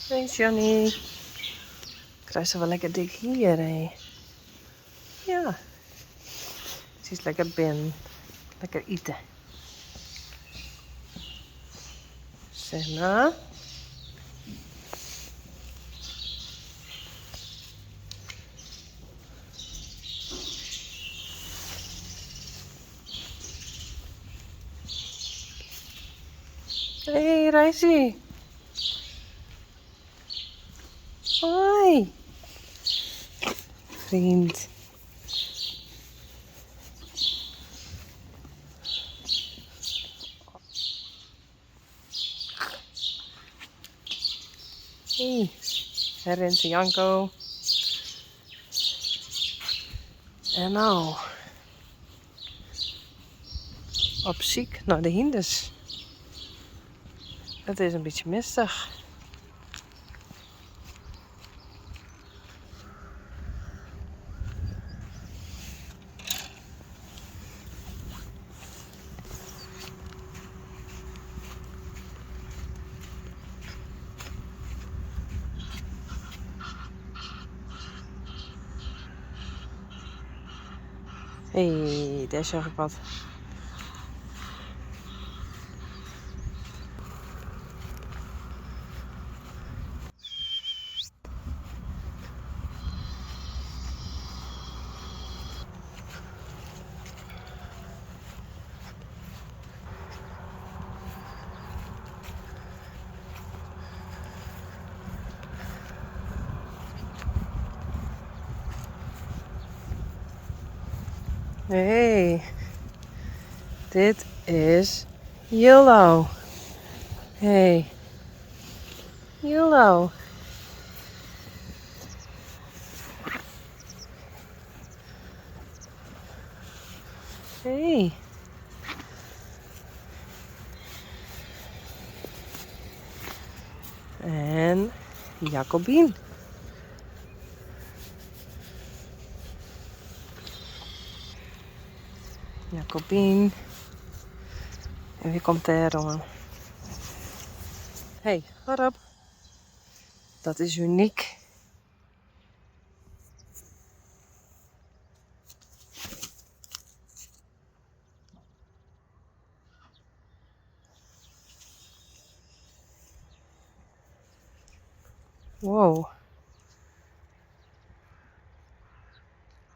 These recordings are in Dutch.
Hey Johnny. Krijg ze wel lekker dik hier, hé. Ja. Ze is lekker binnen. Lekker eten. Zeg nou. Hey Reisje. Hoi. Vriend. Hey. Rens en Janko. En nou. Op ziek naar de hinders. Het is een beetje mistig. Hé, daar zag ik wat. Hey, dit is Yellow. Hey, Yellow. Hey. En Jacobien. Jacobien. En wie komt er dan? Hey, wat op? Dat is uniek. Wow.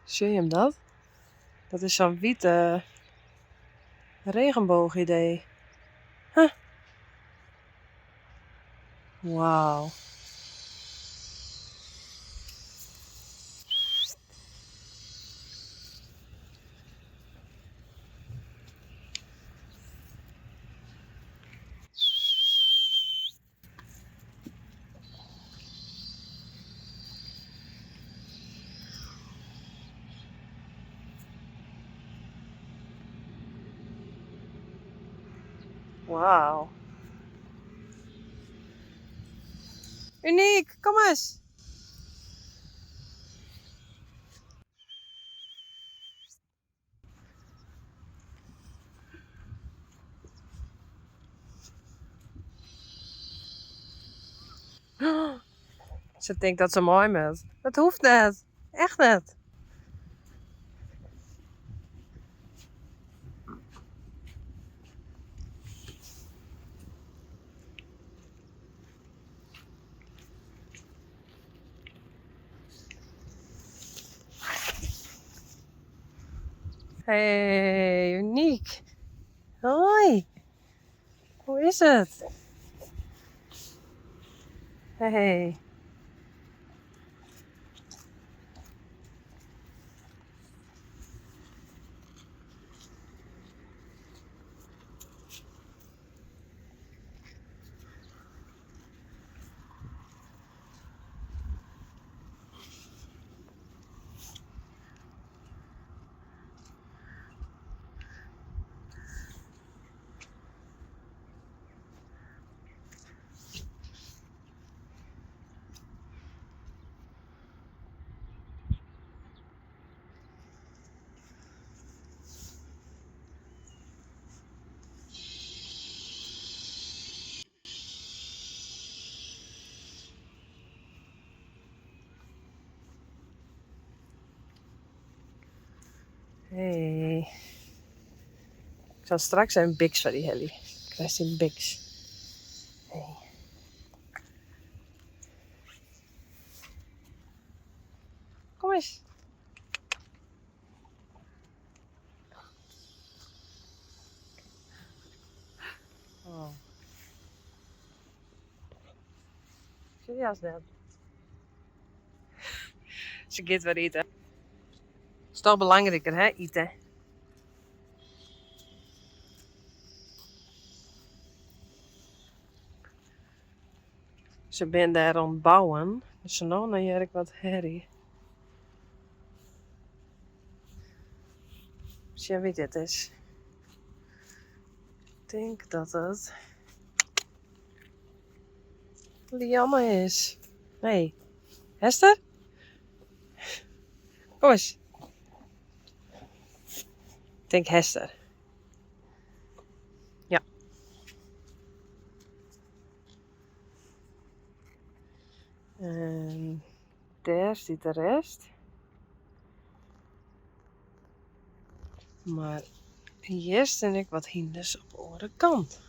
Zie je hem dat? Dat is zo'n witte regenboogidee. Huh. Wauw. Wauw. Uniek, kom eens. Ze denkt dat ze mooi bent. Dat hoeft net. Echt net. Hey, Uniek. Hoi. Hoe is het? Hey. Hey. Ik zal straks een Bix voor die Helly. Krijg je een Bix. Hey. Kom eens. Oh. Serieus net. Ze gaat weer eten. Is toch belangrijker, hè, eten. Ze ben daar aan het bouwen. Dus nou hoor ik wat herrie. Zie wie dit is? Ik denk dat het Lianne is. Nee. Hester? Kom eens. Ik denk Hester. Ja. En daar zit de rest. Maar hier sta ik wat hinders op de andere kant.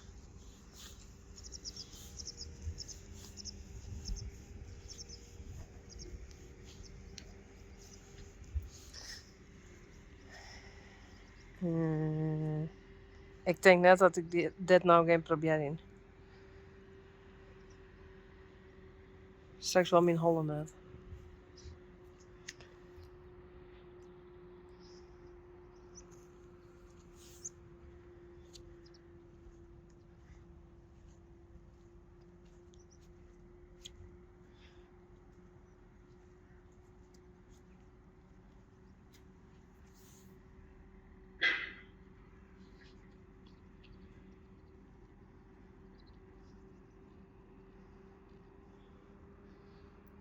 Ik denk net dat ik dit nou geen probeer in. Straks wel mijn hollen net.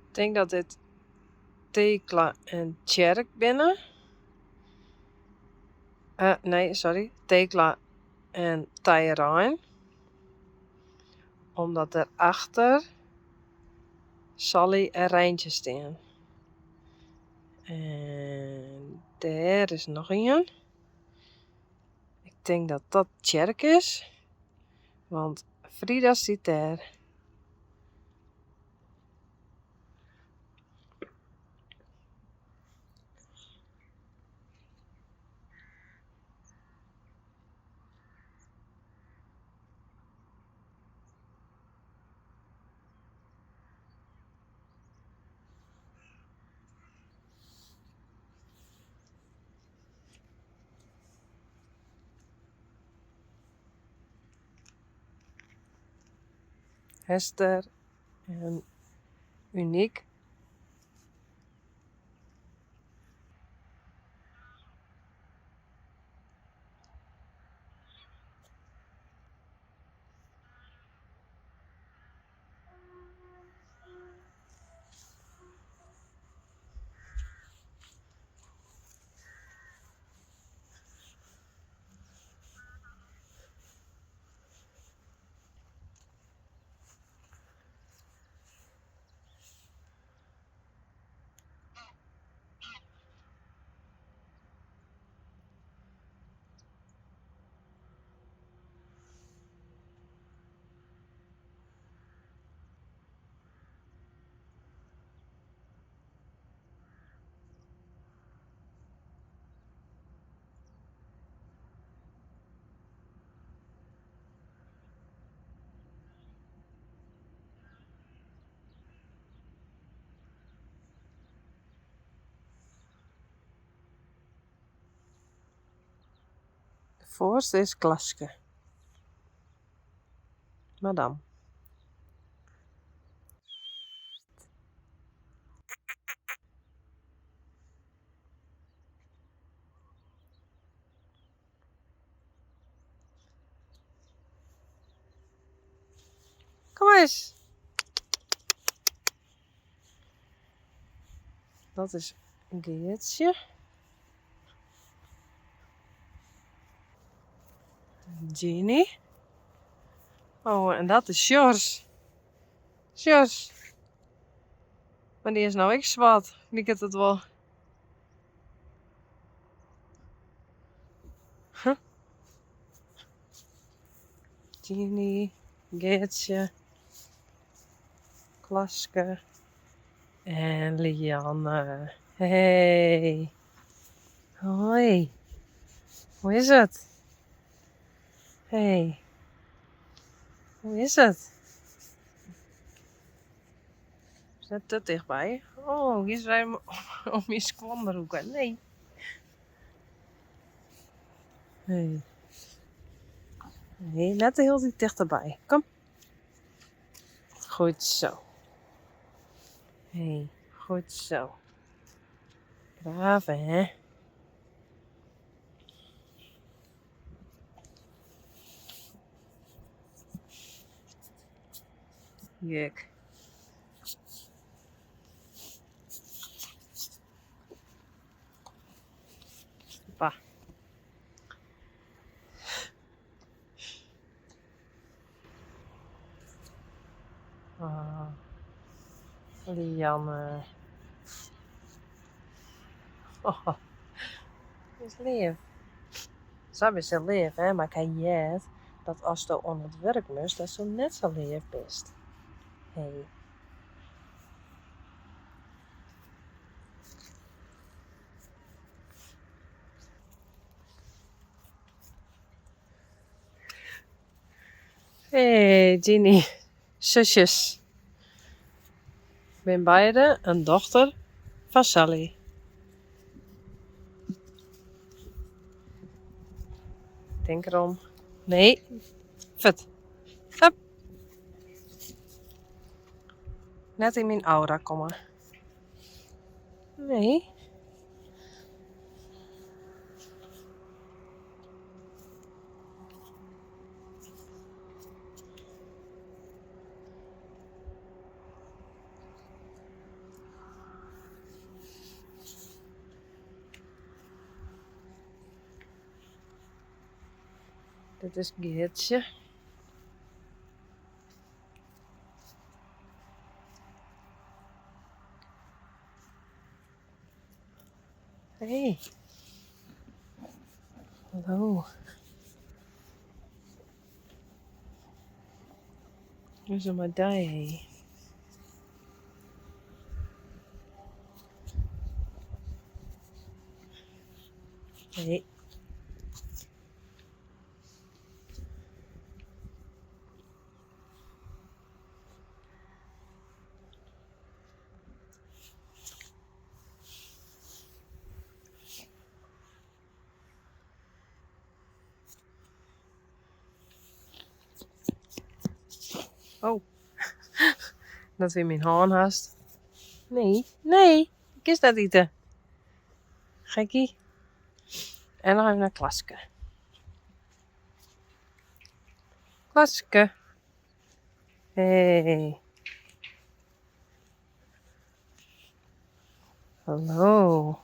Ik denk dat dit Tekla en Tjerk binnen. Nee, sorry. Tekla en Tyrijn. Omdat erachter Sally en Rijntje staan. En daar is nog een. Ik denk dat dat Tjerk is. Want Frida zit daar. Hester en Uniek. De voorste is Klaske. Madame. Kom eens. Dat is Geertje. Ginny. Oh, en dat is Sjors. Sjors. Maar die is nou ik zwart. Wie kent het wel? Huh? Tini, Geertje, Klaske en Lianne. Hey. Hoi. Hoe is het? Hey. Hoe is het? Is dat te dichtbij? Oh, je zei om je skwanderhoeken. Nee. Hey. Nee, net heel dichterbij. Kom. Goed zo. Hey, goed zo. Braaf, hè? Juk. Pa. Ah, Lianne. Oh, is lief. Zo is heel lief, hè? Maar kan je het dat als je onder het werk moest, dat zo net zo lief best. Hey. Hey, Ginny. Zusjes. Ik ben beide een dochter van Sally. Denk erom. Nee. Vet. Hup. Net in mijn aura komen. Nee. Dit is Geertje. Hey. Hallo. Hoe is het met die? Hey. Oh. Dat weer mijn haan haast. Nee. Nee. Ik is dat eten. Gekkie. En dan even naar Klaske. Klaske. Hey. Hallo.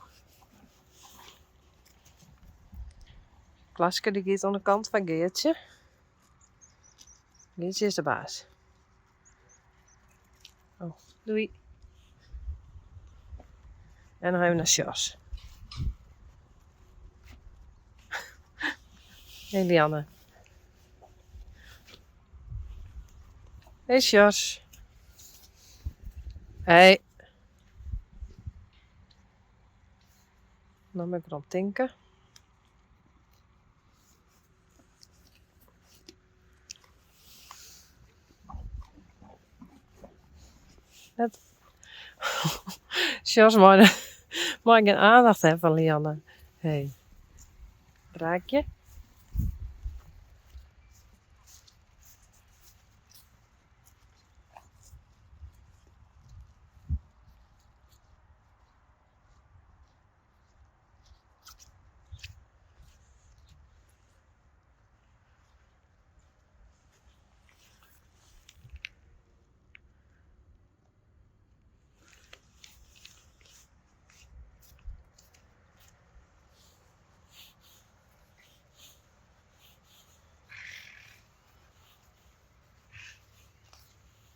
Klaske die gaat aan de kant van Geertje. Geertje is de baas. Oh, doei. En dan gaan we naar Sjors. Hey Lianne. Hey Sjors. Hey. Dan ben ik er aan het denken. Net. Sjors mag geen aandacht hebben van Lianne. Hey. Draakje.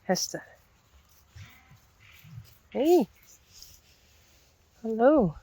Hester. Hey. Hallo.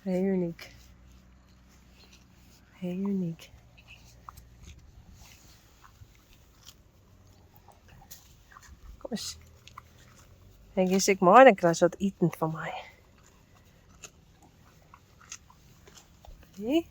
Heel uniek. Heel uniek. Kom eens. En gist ik maar, dan krijg je wat eten van mij. Zie?